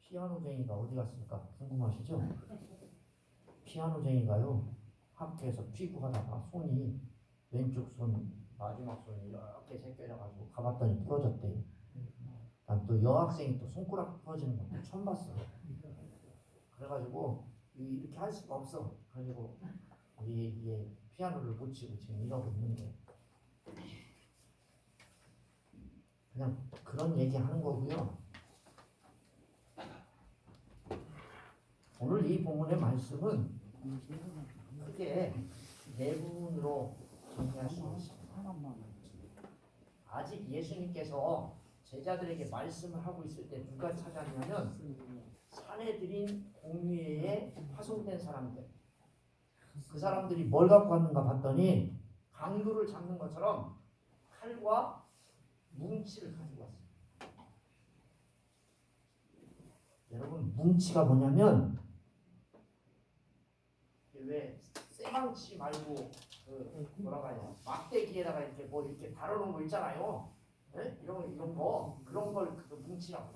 피아노쟁이가 어디 갔을까 궁금하시죠? 피아노쟁이가요 학교에서 피구하다가 손이 왼쪽 손 마지막 손이 이렇게 제껴져가지고 가봤더니 부러졌대요. 난 또 여학생이 또 손가락 부러지는 것도 처음 봤어요. 그래가지고 이렇게 할 수가 없어. 그래가지고 이게 피아노를 못 치고 지금 이러고 있는 거예요. 그냥 그런 얘기 하는 거고요. 오늘 이 본문의 말씀은 크게 네 부분으로 정리할 수 있습니다. 아직 예수님께서 제자들에게 말씀을 하고 있을 때 누가 찾았냐면 사내들인 공회에 파송된 사람들. 그 사람들이 뭘 갖고 왔는가 봤더니 강도를 잡는 것처럼 칼과 뭉치를 가지고 왔어요. 여러분 뭉치가 뭐냐면 왜 쇠망치 말고 그 뭐라고 하냐 막대기에다가 이렇게 뭐 이렇게 다루는 거 있잖아요. 네? 이런 거 그런 걸 그 뭉치라고.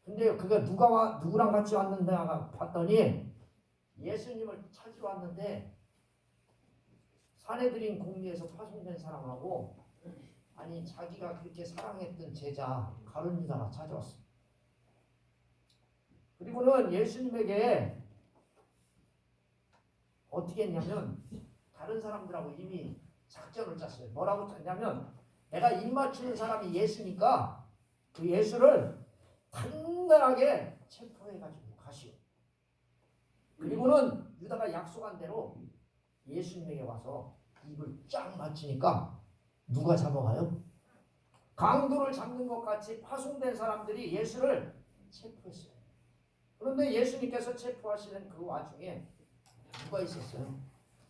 근데 그게 누구랑 같이 왔는데 봤더니 예수님을 찾으러 왔는데 사내들인 공리에서 파송된 사람하고 아니 자기가 그렇게 사랑했던 제자 가룟 유다가 찾아왔어. 그리고는 예수님에게 어떻게 했냐면 다른 사람들하고 이미 작전을 짰어요. 뭐라고 짰냐면 내가 입 맞추는 사람이 예수니까 그 예수를 단단하게 체포해가지고 가시오. 그리고는 유다가 약속한 대로 예수님에게 와서 입을 쫙 맞추니까 누가 잡아가요? 강도를 잡는 것 같이 파송된 사람들이 예수를 체포했어요. 그런데 예수님께서 체포하시는 그 와중에 누가 있었어요?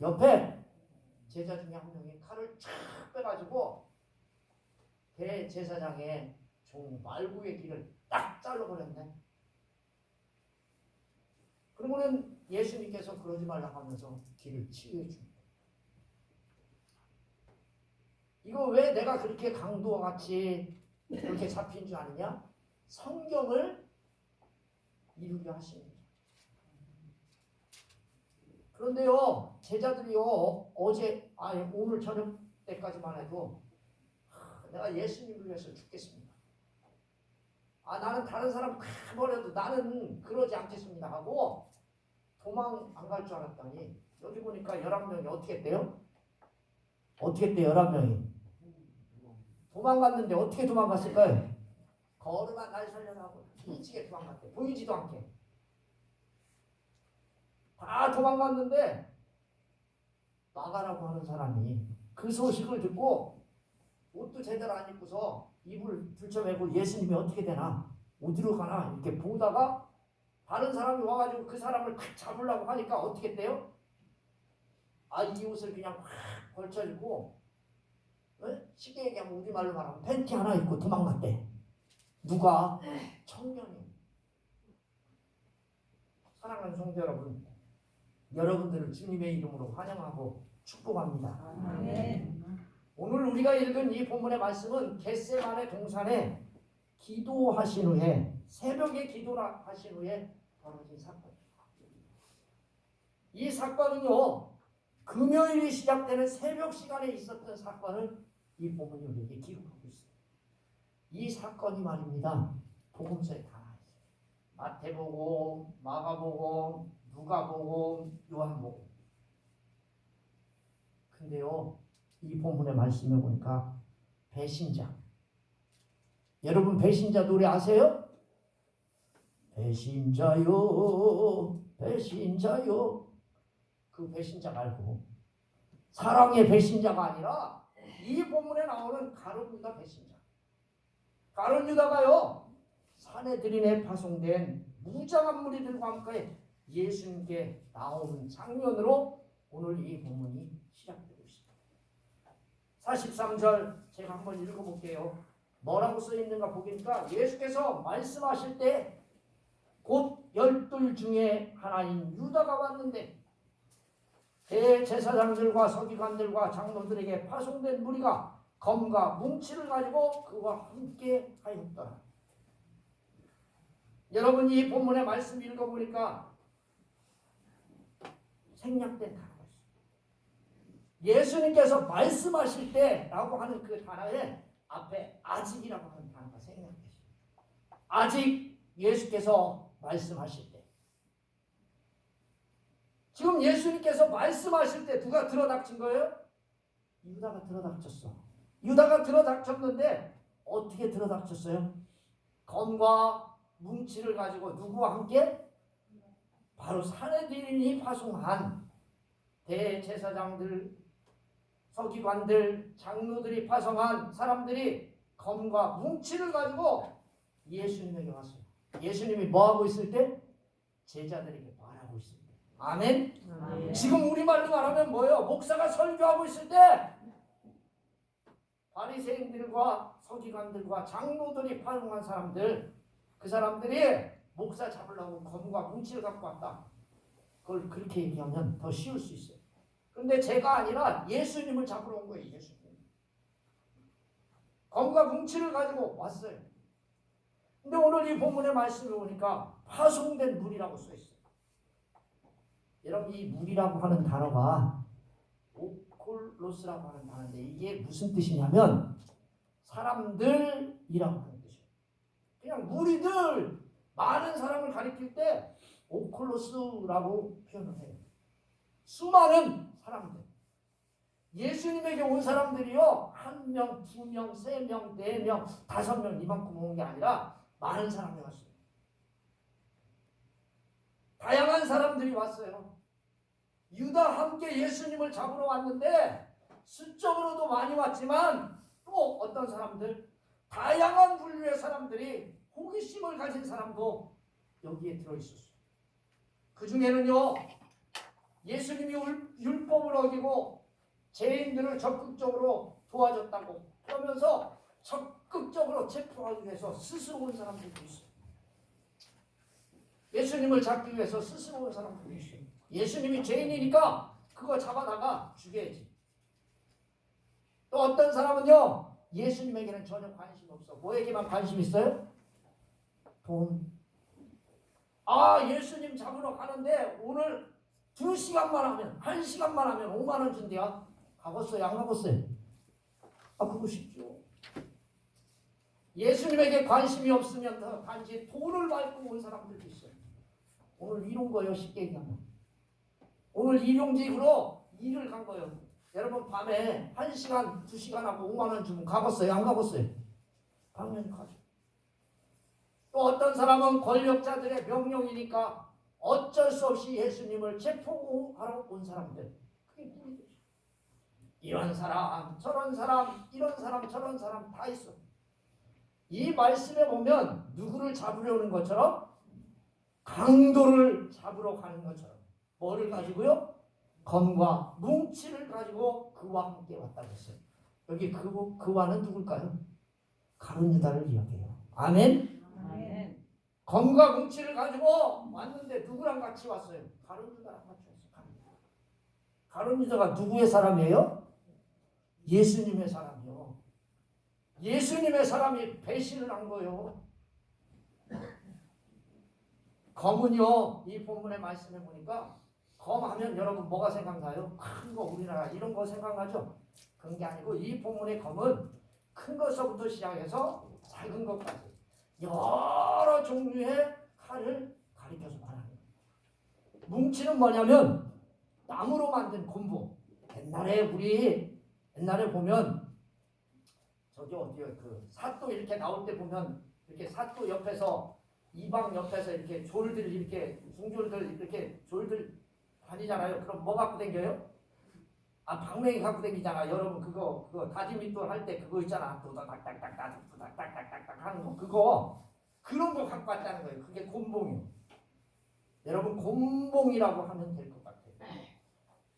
옆에 제자 중에 한 명이 칼을 쫙 빼가지고 대제사장의 종 말구의 길을 딱 잘라버렸네. 그러고는 예수님께서 그러지 말라고 하면서 길을 치유해 줍니다. 이거 왜 내가 그렇게 강도와 같이 그렇게 잡힌 줄 아느냐? 성경을 이루려 하시는 거죠. 그런데요, 제자들이요, 오늘 저녁 때까지만 해도 내가 예수님을 위해서 죽겠습니다. 나는 다른 사람 다 버려도 나는 그러지 않겠습니다 하고 도망 안 갈 줄 알았더니 여기 보니까 11명이 어떻게 했대요? 어떻게 했대요? 11명이 도망갔는데 어떻게 도망갔을까요? 걸음아 날 살려라고 미치게 도망갔대. 보이지도 않게 다 도망갔는데 나가라고 하는 사람이 그 소식을 듣고 옷도 제대로 안 입고서 입을 들쳐매고 예수님이 어떻게 되나 어디로 가나 이렇게 보다가 다른 사람이 와가지고 그 사람을 탁 잡으려고 하니까 어떻게 했대요? 이 옷을 그냥 확 걸쳐주고 쉽게 얘기하면 우리말로 말하면 팬티 하나 입고 도망갔대. 누가? 청년이. 사랑하는 성도 여러분, 여러분들을 주님의 이름으로 환영하고 축복합니다. 아멘. 오늘 우리가 읽은 이 본문의 말씀은 겟세마네 동산에 기도하신 후에 새벽에 기도하신 후에 벌어진 사건입니다. 이 사건은요 금요일이 시작되는 새벽 시간에 있었던 사건을 이 본문이 우리에게 기록하고 있습니다. 이 사건이 말입니다. 복음서에 다 나와 있어요. 마태복음, 마가복음, 누가복음, 요한복음. 근데요 이 본문의 말씀에 보니까 배신자. 여러분 배신자 노래 아세요? 배신자요 배신자요. 그 배신자 말고 사랑의 배신자가 아니라 이 본문에 나오는 가룟 유다 배신자. 가룟 유다가요 사내들인에 파송된 무장한 무리들과 함께 예수님께 나오는 장면으로 오늘 이 본문이 시작되고 있습니다. 43절 제가 한번 읽어볼게요. 뭐라고 써있는가 보니까 예수께서 말씀하실 때 곧 12 중에 하나인 유다가 왔는데 대제사장들과 서기관들과 장로들에게 파송된 무리가 검과 뭉치를 가지고 그와 함께 하였더라. 여러분 이 본문의 말씀 읽어보니까 생략된 단어가 있어요. 예수님께서 말씀하실 때라고 하는 그 단어에 앞에 아직이라고 하는 단어가 생략됐어요. 아직 예수께서 말씀하실 때. 지금 예수님께서 말씀하실 때 누가 들어닥친 거예요? 유다가 들어닥쳤어. 유다가 들어닥쳤는데 어떻게 들어닥쳤어요? 검과 뭉치를 가지고 누구와 함께? 바로 사내들인이 파송한 대제사장들, 서기관들, 장로들이 파송한 사람들이 검과 뭉치를 가지고 예수님에게 왔어요. 예수님이 뭐하고 있을 때? 제자들에게 말하고 있을 때. 아멘? 아멘. 지금 우리말로 말하면 뭐예요? 목사가 설교하고 있을 때 바리새인들과 서기관들과 장로들이 파송한 사람들, 그 사람들이 목사 잡으려고 검과 뭉치를 갖고 왔다. 그걸 그렇게 얘기하면 더 쉬울 수 있어요. 그런데 제가 아니라 예수님을 잡으러 온 거예요. 예수님. 검과 뭉치를 가지고 왔어요. 근데 오늘 이 본문의 말씀을 보니까 파송된 물이라고 써 있어요. 여러분 이 물이라고 하는 단어가 오콜로스라고 하는 단어인데 이게 무슨 뜻이냐면 사람들이라고 하는 뜻이에요. 그냥 무리들, 많은 사람을 가리킬 때 오콜로스라고 표현을 해요. 수많은 사람들. 예수님에게 온 사람들이요, 1명, 2명, 3명, 4명, 5명 이만큼 온 게 아니라 많은 사람이 왔어요. 다양한 사람들이 왔어요. 유다 함께 예수님을 잡으러 왔는데 수적으로도 많이 왔지만 또 어떤 사람들, 다양한 분류의 사람들이 호기심을 가진 사람도 여기에 들어있었어요. 그 중에는요, 예수님이 율법을 어기고 죄인들을 적극적으로 도와줬다고 그러면서 적극적으로 체포하기 위해서 스스로 온 사람들도 있어요. 예수님을 잡기 위해서 스스로 온 사람들도 있어요. 예수님이 죄인이니까 그거 잡아다가 죽여야지. 또 어떤 사람은요, 예수님에게는 전혀 관심이 없어. 뭐에게만 관심 있어요? 돈. 아, 예수님 잡으러 가는데 오늘 2시간만 하면, 1시간만 하면 5만 원 준대요. 가봤어요? 안 가봤어요? 아, 그거 쉽죠. 예수님에게 관심이 없으면 더 단지 돈을 밟고 온 사람들도 있어요. 오늘 이런 거예요, 쉽게 얘기하면. 오늘 일용직으로 일을 간 거예요. 여러분 밤에 1시간, 2시간 하고 5만 원 주면 가봤어요? 안 가봤어요? 당연히 가죠. 또 어떤 사람은 권력자들의 명령이니까 어쩔 수 없이 예수님을 체포하러 온 사람들. 그게 무리죠. 이런 사람, 저런 사람, 이런 사람, 저런 사람 다 있어. 이 말씀에 보면 누구를 잡으려는 것처럼 강도를 잡으러 가는 것처럼 뭐를 가지고요? 검과 뭉치를 가지고 그와 함께 왔다고 했어요. 여기 그와는 누굴까요? 가룟 유다를 이야기해요. 아멘? 아멘. 검과 뭉치를 가지고 왔는데 누구랑 같이 왔어요? 가룟 유다랑 같이 왔어요. 가룟 유다가 누구의 사람이에요? 예수님의 사람이요. 예수님의 사람이 배신을 한 거예요. 검은요, 이 본문의 말씀에 보니까 검하면 여러분 뭐가 생각나요? 큰 거, 우리나라 이런 거 생각나죠? 그런 게 아니고 이 본문의 검은 큰 것서부터 시작해서 작은 것까지 여러 종류의 칼을 가리켜서 말하는 거예요. 뭉치는 뭐냐면 나무로 만든 곤봉. 옛날에 보면 저기 어디요, 그 사또 이렇게 나올 때 보면 이렇게 사또 옆에서 이방 옆에서 이렇게 졸들 이렇게 중졸들 이렇게 졸들 다니잖아요. 그럼 뭐 갖고 다녀요? 아, 방맹이 갖고 다니잖아. 여러분 그거 다지미돌 할 때 그거 있잖아. 도닥닥닥닥닥닥닥닥닥닥 하는 거 그거 그런 거 갖고 왔다는 거예요. 그게 곤봉이에요. 여러분 곤봉이라고 하면 될 것 같아요.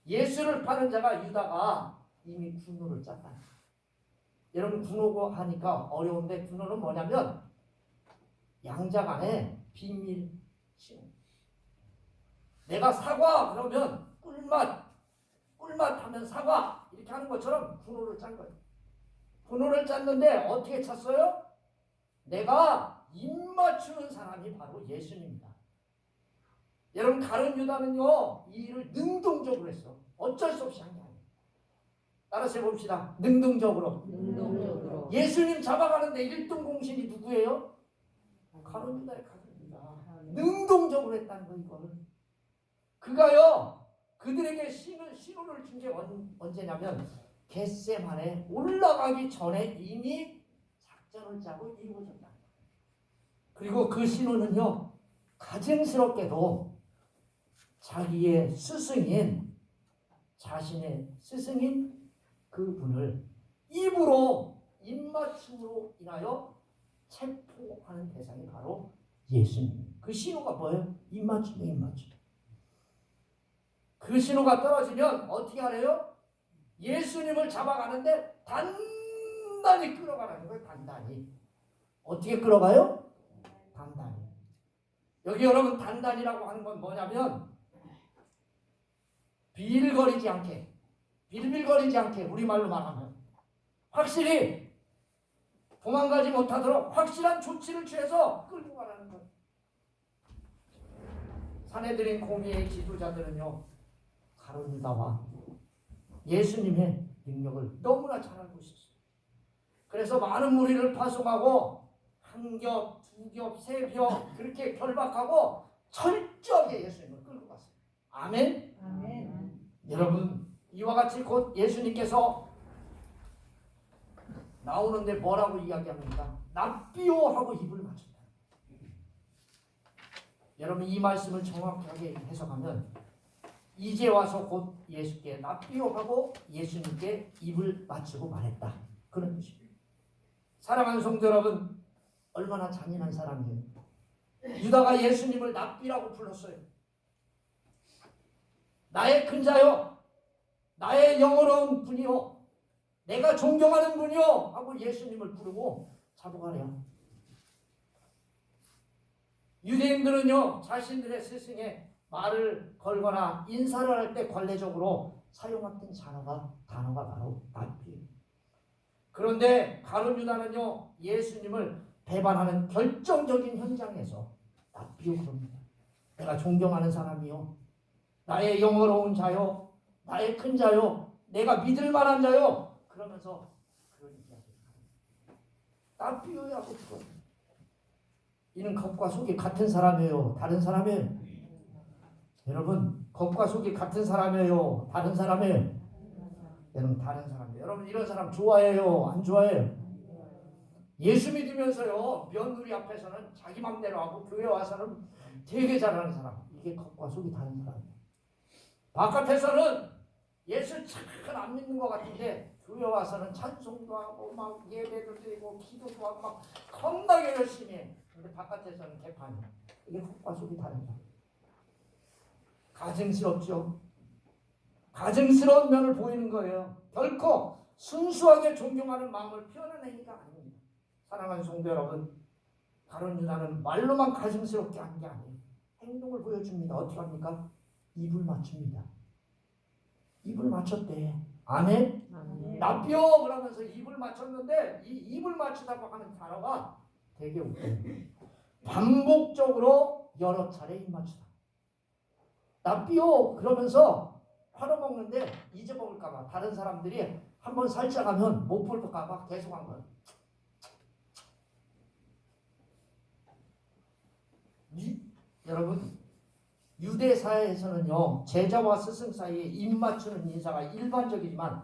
예수를 파는 자가 유다가 이미 군노를 짰다. 여러분 군노고 하니까 어려운데 군노는 뭐냐면 양자 간에 비밀 신호. 내가 사과 그러면 꿀맛 하면 사과 이렇게 하는 것처럼 군호를 짠 거예요. 군호를 짰는데 어떻게 찼어요? 내가 입맞춤 맞추는 사람이 바로 예수님입니다. 여러분 가룟 유다는요 이 일을 능동적으로 했어. 어쩔 수 없이 한 게 아니에요. 따라서 해봅시다. 능동적으로. 능동적으로. 예수님 잡아가는데 1등 공신이 누구예요? 가룟 유다의 가룟 유다. 능동적으로 했다는 거 이거를. 그가요 그들에게 신호를 준 게 언제냐면 겟세마네 올라가기 전에 이미 작전을 짜고 이루어졌다. 그리고 그 신호는요 가증스럽게도 자신의 스승인 그분을 입으로 입맞춤으로 인하여 체포하는 대상이 바로 예수님. 그 신호가 뭐예요? 입맞춤이에요. 입맞춤. 그 신호가 떨어지면 어떻게 하래요? 예수님을 잡아가는데 단단히 끌어가라는 거예요. 단단히. 어떻게 끌어가요? 단단히. 여기 여러분 단단이라고 하는 건 뭐냐면 빌거리지 않게, 빌빌거리지 않게, 우리말로 말하면 확실히 도망가지 못하도록 확실한 조치를 취해서 끌고 가라는 것. 사내들인 공의의 지도자들은요 가룟 유다와 예수님의 능력을 너무나 잘 알고 있었어요. 그래서 많은 무리를 파송하고 한 겹, 두 겹, 세 겹 그렇게 결박하고 철저하게 예수님을 끌고 갔어요. 아멘? 아멘. 여러분 이와 같이 곧 예수님께서 나오는데 뭐라고 이야기합니까? 납비오 하고 입을 맞춘다. 여러분 이 말씀을 정확하게 해석하면 이제 와서 곧 예수께 납비오 하고 예수님께 입을 맞추고 말했다. 그런 뜻입니다. 사랑하는 성도 여러분 얼마나 잔인한 사람이에요. 유다가 예수님을 납비라고 불렀어요. 나의 큰 자요, 나의 영어로운 분이요, 내가 존경하는 분이요 하고 예수님을 부르고 잡아가래요. 유대인들은요 자신들의 스승의 말을 걸거나 인사를 할 때 관례적으로 사용했던 단어가 바로 납비예요. 그런데 가룟 유다는요 예수님을 배반하는 결정적인 현장에서 납비오 그럽니다. 내가 존경하는 사람이요, 나의 영어로운 자요, 나의 큰 자요, 내가 믿을 만한 자요, 그러면서 그런 이야기를 합니다. 납비오라고 그러. 이는 겉과 속이 같은 사람이에요, 다른 사람이에요? 여러분 겉과 속이 같은 사람이에요, 다른 사람이에요? 여러분 다른 사람이에요. 여러분 이런 사람 좋아해요, 안 좋아해요? 예수 믿으면서요 며느리 앞에서는 자기 맘대로 하고 교회 와서는 되게 잘하는 사람, 이게 겉과 속이 다른 사람이에요. 바깥에서는 예수 잘 안 믿는 것 같은데 교회 와서는 찬송도 하고 막 예배도 드리고 기도도 하고 막 겁나게 열심히 해. 근데 바깥에서는 개판이야. 이게 겉과 속이 다른 사람. 가증스럽죠. 가증스러운 면을 보이는 거예요. 결코 순수하게 존경하는 마음을 표현하는 행위가 아닙니다. 사랑하는 성도 여러분, 가룟 유다는 말로만 가증스럽게 하는 게 아니에요. 행동을 보여줍니다. 어떻게 합니까? 입을 맞춥니다. 입을 맞췄대. 아멘? 납비오 그러면서 입을 맞췄는데 이 입을 맞추다고 하는 단어가 되게 웃겨요. 반복적으로 여러 차례 입 맞추다. 납비오 그러면서 팔아먹는데 잊어먹을까봐 다른 사람들이 한번 살짝하면 못 볼까봐 계속 한 거예요. 여러분 유대 사회에서는요 제자와 스승 사이에 입 맞추는 인사가 일반적이지만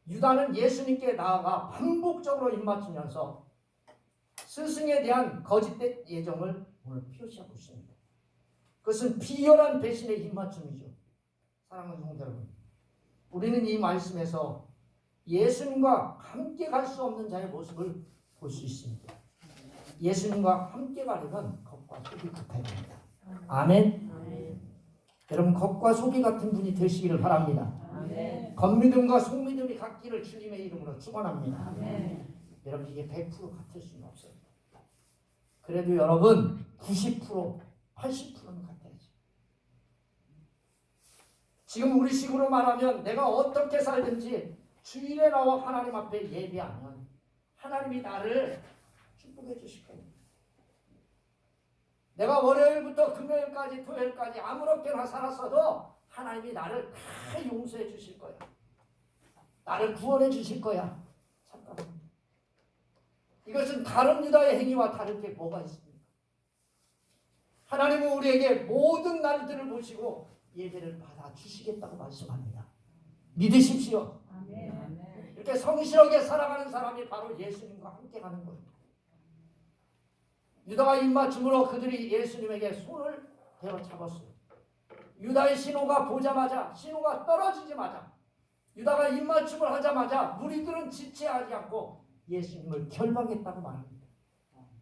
유다는 예수님께 나아가 반복적으로 입 맞추면서 스승에 대한 거짓된 예정을 오늘 표시하고 있습니다. 그것은 비열한 배신의 입 맞춤이죠. 사랑하는 성도 여러분, 우리는 이 말씀에서 예수님과 함께 갈 수 없는 자의 모습을 볼 수 있습니다. 예수님과 함께 가려면 겉과 속이 같아야 됩니다. 아멘. 여러분 겉과 속이 같은 분이 되시기를 바랍니다. 아멘. 겉믿음과 속믿음이 같기를 주님의 이름으로 축원합니다. 아멘. 여러분 이게 100% 같을 수는 없어요. 그래도 여러분 90%, 80%는 같아야지. 지금 우리 식으로 말하면 내가 어떻게 살든지 주일에 나와 하나님 앞에 예배하면 하나님이 나를 축복해 주실 겁니다. 월요일부터 금요일까지 토요일까지 아무렇게나 살았어도 하나님이 나를 다 용서해 주실 거야. 나를 구원해 주실 거야. 잠깐만. 이것은 다른 유다의 행위와 다른 게 뭐가 있습니까? 하나님은 우리에게 모든 날들을 보시고 예배를 받아 주시겠다고 말씀합니다. 믿으십시오. 아멘. 이렇게 성실하게 살아가는 사람이 바로 예수님과 함께 가는 거예요. 유다가 입맞춤으로 그들이 예수님에게 손을 대어 잡았어요. 유다의 신호가 보자마자, 신호가 떨어지자마자, 유다가 입맞춤을 하자마자 무리들은 지체하지 않고 예수님을 결박했다고 말합니다.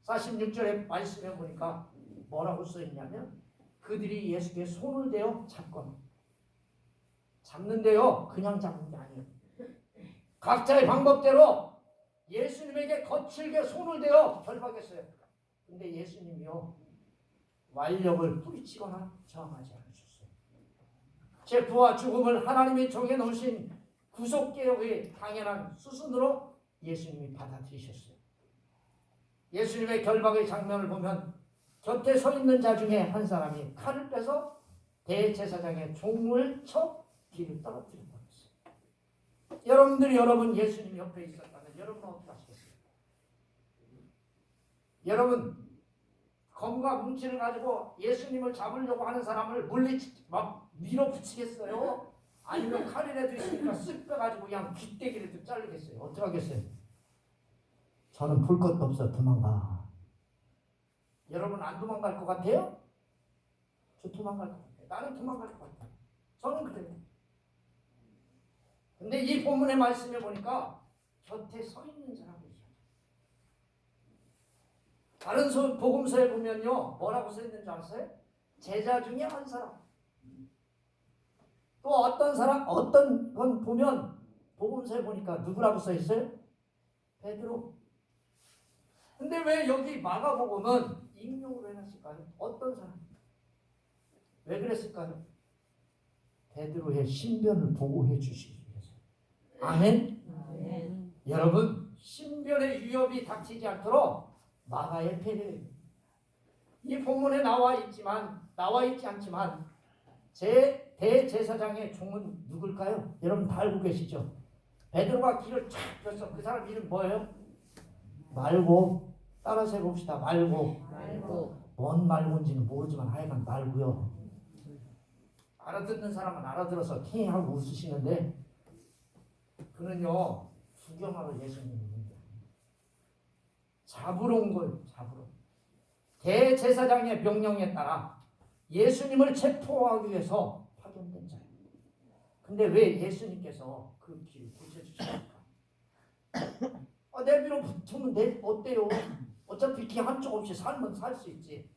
46절에 말씀해 보니까 뭐라고 써있냐면 그들이 예수께 손을 대어 잡거나, 잡는데요 그냥 잡는 게 아니에요. 각자의 방법대로 예수님에게 거칠게 손을 대어 결박했어요. 근데 예수님이요 완력을 뿌리치거나 저항하지 않으셨어요. 제 부와 죽음을 하나님이 정해놓으신 구속개혁의 당연한 수순으로 예수님이 받아들이셨어요. 예수님의 결박의 장면을 보면 곁에 서 있는 자 중에 한 사람이 칼을 빼서 대제사장의 종을 쳐 길을 떨어뜨려 버렸어요. 여러분들이 여러분 예수님 옆에 있었다면 여러분은 어떻게 하시겠어요? 여러분 검과 뭉치를 가지고 예수님을 잡으려고 하는 사람을 막 밀어붙이겠어요? 아니면 칼이라도 있으니까 쓱 빼가지고 그냥 귀때기라도 자르겠어요? 어떻게 하겠어요? 저는 볼 것도 없어 도망가. 여러분 안 도망갈 것 같아요? 저 도망갈 것 같아요. 나는 도망갈 것 같아요. 저는 그래요. 근데 이 본문의 말씀에 보니까 곁에 서 있는 사람이 있어요. 다른 복음서에 보면요 뭐라고 써 있는 줄 아세요? 제자 중에 한 사람. 또 어떤 사람, 어떤 건 보면 복음서에 보니까 누구라고 써 있어요? 베드로. 근데 왜 여기 마가복음은 익명으로 해놨을까요? 어떤 사람? 왜 그랬을까요? 베드로의 신변을 보호해 주시기 위해서. 아멘? 아멘. 여러분 신변의 위협이 닥치지 않도록 마가의 배려입니다. 이 본문에 나와 있지 않지만 대제사장의 종은 누굴까요? 여러분 다 알고 계시죠? 베드로가 길을 쫙 펴서 그 사람 이름 뭐예요? 말고. 따라서 해봅시다. 말고. 뭔 말고인지는 모르지만 하여간 말고요. 알아듣는 사람은 알아들어서 킹 하고 웃으시는데 그는요 구경하러 예수님이 있는 거예요. 잡으러 온 거예요. 잡으러. 대제사장의 명령에 따라 예수님을 체포하기 위해서 파견된 자예요. 근데 왜 예수님께서 그 길을 고쳐주십니까? 내비로 붙으면 어때요? 어차피 기 한쪽 없이 살면 살 수 있지.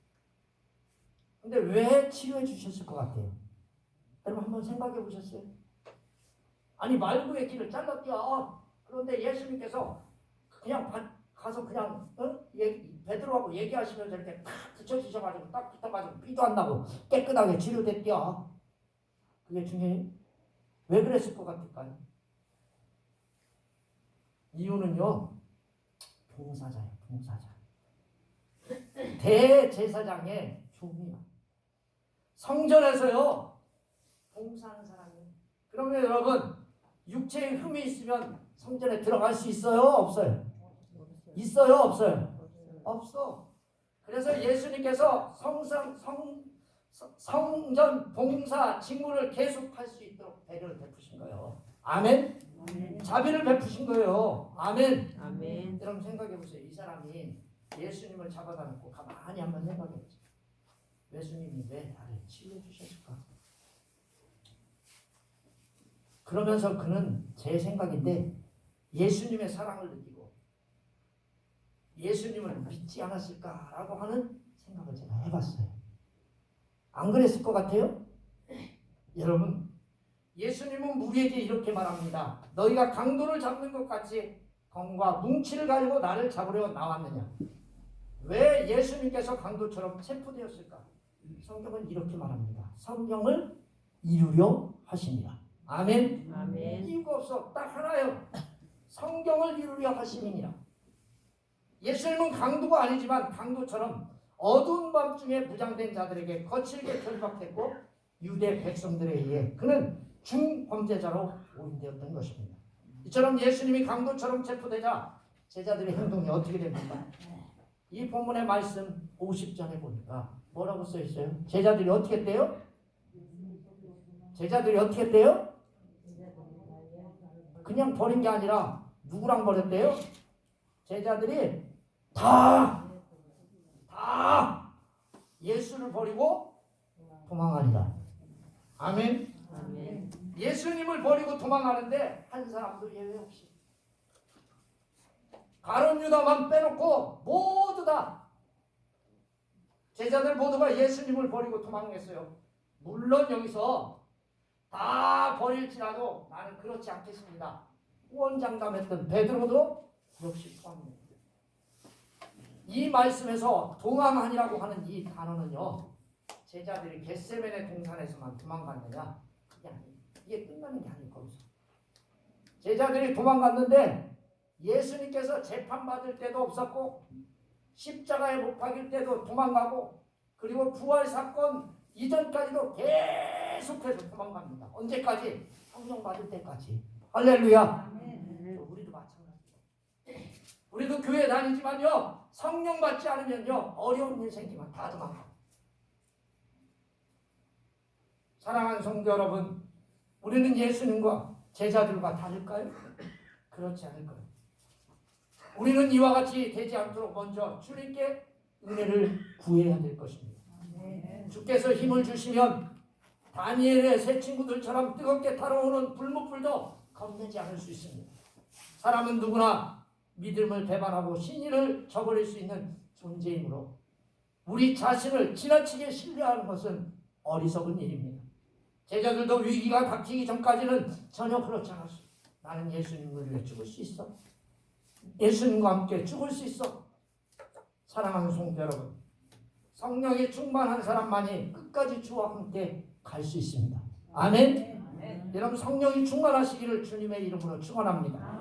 근데 왜 치료해 주셨을 것 같아요? 여러분 한번 생각해 보셨어요? 아니 말구의 길을 잘랐대요. 그런데 예수님께서 그냥 가서 그냥 베드로하고 얘기하시면서 이렇게 탁 붙여주셔가지고 딱 붙어가지고 피도 안 나고 깨끗하게 치료됐대요. 그게 중요해요? 왜 그랬을 것 같을까요? 이유는요 봉사자예요. 봉사자. 대제사장의 종이야. 성전에서요 봉사하는 사람이에요. 그러면 여러분 육체에 흠이 있으면 성전에 들어갈 수 있어요? 없어요? 있어요? 없어요? 없어. 그래서 예수님께서 성전 봉사 직무를 계속할 수 있도록 배려를 베푸신 거예요. 아멘? 아멘. 자비를 베푸신 거예요. 아멘? 아멘. 여러분 생각해 보세요. 이 사람이 예수님을 잡아다 놓고 가만히 한번 생각해 보세요. 예수님이 왜 나를 치료해 주셨을까? 그러면서 그는 제 생각인데 예수님의 사랑을 느끼고 예수님을 믿지 않았을까라고 하는 생각을 제가 해봤어요. 안 그랬을 것 같아요? 여러분 예수님은 우리에게 이렇게 말합니다. 너희가 강도를 잡는 것 같이 검과 뭉치를 가지고 나를 잡으려 나왔느냐? 왜 예수님께서 강도처럼 체포되었을까? 성경은 이렇게 말합니다. 성경을 이루려 하십니다. 아멘? 아멘. 이유가 없어. 딱 하나요. 성경을 이루려 하심이니라. 예수님은 강도가 아니지만 강도처럼 어두운 밤중에 무장된 자들에게 거칠게 결박했고 유대 백성들에 의해 그는 중범죄자로 오인되었던 것입니다. 이처럼 예수님이 강도처럼 체포되자 제자들의 행동이 어떻게 됩니까? 이 본문의 말씀 50절에 보니까 뭐라고 써 있어요? 제자들이 어떻게 했대요? 제자들이 어떻게 했대요? 그냥 버린 게 아니라 누구랑 버렸대요? 제자들이 다 예수를 버리고 도망하니라. 아멘. 예수님을 버리고 도망하는데 한 사람도 예외 없이 가룟 유다만 빼놓고 모두 다 제자들 모두가 예수님을 버리고 도망했어요. 물론 여기서 다 버릴지라도 나는 그렇지 않겠습니다. 후원장담했던 베드로도 역시 포함입니다. 이 말씀에서 도망하니라고 하는 이 단어는요, 제자들이 겟세마네 동산에서만 도망갔느냐, 이게 끝나는 게 아니에요. 거기서 제자들이 도망갔는데 예수님께서 재판받을 때도 없었고 십자가에 못 박일 때도 도망가고 그리고 부활 사건 이전까지도 계속해서 도망갑니다. 언제까지? 성령 받을 때까지. 할렐루야. 우리도 마찬가지예요. 우리도 교회 다니지만요, 성령 받지 않으면요, 어려운 일 생기면 다 도망가요. 사랑하는 성도 여러분, 우리는 예수님과 제자들과 다를까요? 그렇지 않을 거예요. 우리는 이와 같이 되지 않도록 먼저 주님께 은혜를 구해야 될 것입니다. 주께서 힘을 주시면 다니엘의 세 친구들처럼 뜨겁게 타러오는 불못불도 겁내지 않을 수 있습니다. 사람은 누구나 믿음을 배반하고 신의를 저버릴 수 있는 존재이므로 우리 자신을 지나치게 신뢰하는 것은 어리석은 일입니다. 제자들도 위기가 닥치기 전까지는 전혀 그렇지 않았어요. 나는 예수님을 위해 죽을 수 있어. 예수님과 함께 죽을 수 있어. 사랑하는 성도 여러분, 성령이 충만한 사람만이 끝까지 주와 함께 갈 수 있습니다. 아멘. 여러분, 성령이 충만하시기를 주님의 이름으로 축원합니다.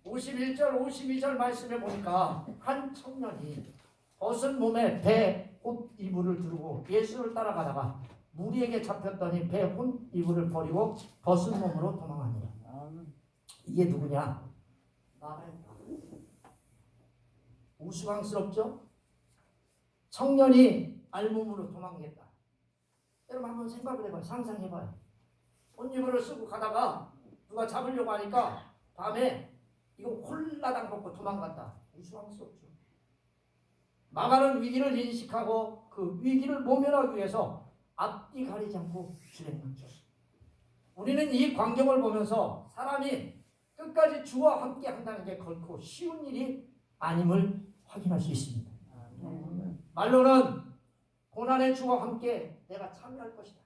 51절 52절 말씀에 보니까 한 청년이 벗은 몸에 배 옷 이불을 두르고 예수를 따라가다가 무리에게 잡혔더니 배 옷 이불을 버리고 벗은 몸으로 도망하니라. 이게 누구냐? 나라입니다. 우스꽝스럽죠? 청년이 알몸으로 도망겠다. 여러분 한번 생각을 해봐요. 상상해봐요. 옷 이불을 쓰고 가다가 누가 잡으려고 하니까 밤에 이거 홀라당 벗고 도망갔다. 우스꽝스럽죠. 망하는 위기를 인식하고 그 위기를 모면하기 위해서 앞뒤 가리지 않고 주행했죠. 우리는 이 광경을 보면서 사람이 끝까지 주와 함께 한다는 게 결코 쉬운 일이 아님을 확인할 수 있습니다. 말로는 고난의 주와 함께 내가 참여할 것이다.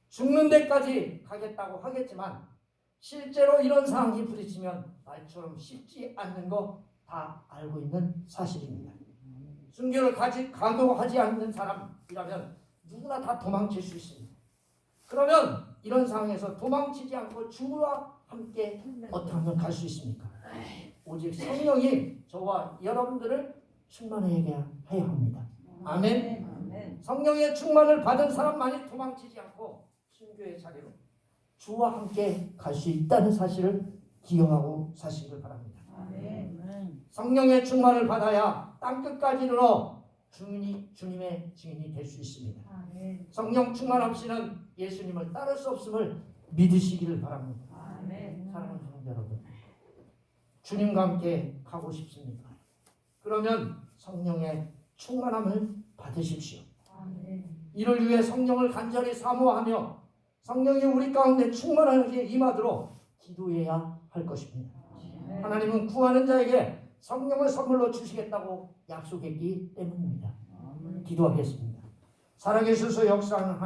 죽는 데까지 가겠다고 하겠지만 실제로 이런 상황이 부딪히면 말처럼 쉽지 않는 거 다 알고 있는 사실입니다. 순교를 강요하지 않는 사람이라면 누구나 다 도망칠 수 있습니다. 그러면 이런 상황에서 도망치지 않고 주와 함께 어떻게 하면 갈 수 있습니까? 오직 성령이 저와 여러분들을 충만하게 해야 합니다. 아멘. 성령의 충만을 받은 사람만이 도망치지 않고 순교의 자리로 주와 함께 갈 수 있다는 사실을 기억하고 사시길 바랍니다. 성령의 충만을 받아야 땅끝까지 이르러 주님의 증인이 될 수 있습니다. 성령 충만 없이는 예수님을 따를 수 없음을 믿으시기를 바랍니다. 사랑하는 성도 여러분, 주님과 함께 가고 싶습니까? 그러면 성령의 충만함을 받으십시오. 이를 위해 성령을 간절히 사모하며 성령이 우리 가운데 충만하게 임하도록 기도해야 할 것입니다. 하나님은 구하는 자에게 성령을 선물로 주시겠다고 약속했기 때문입니다. 기도하겠습니다. 살아계셔서 역사하는 하나님,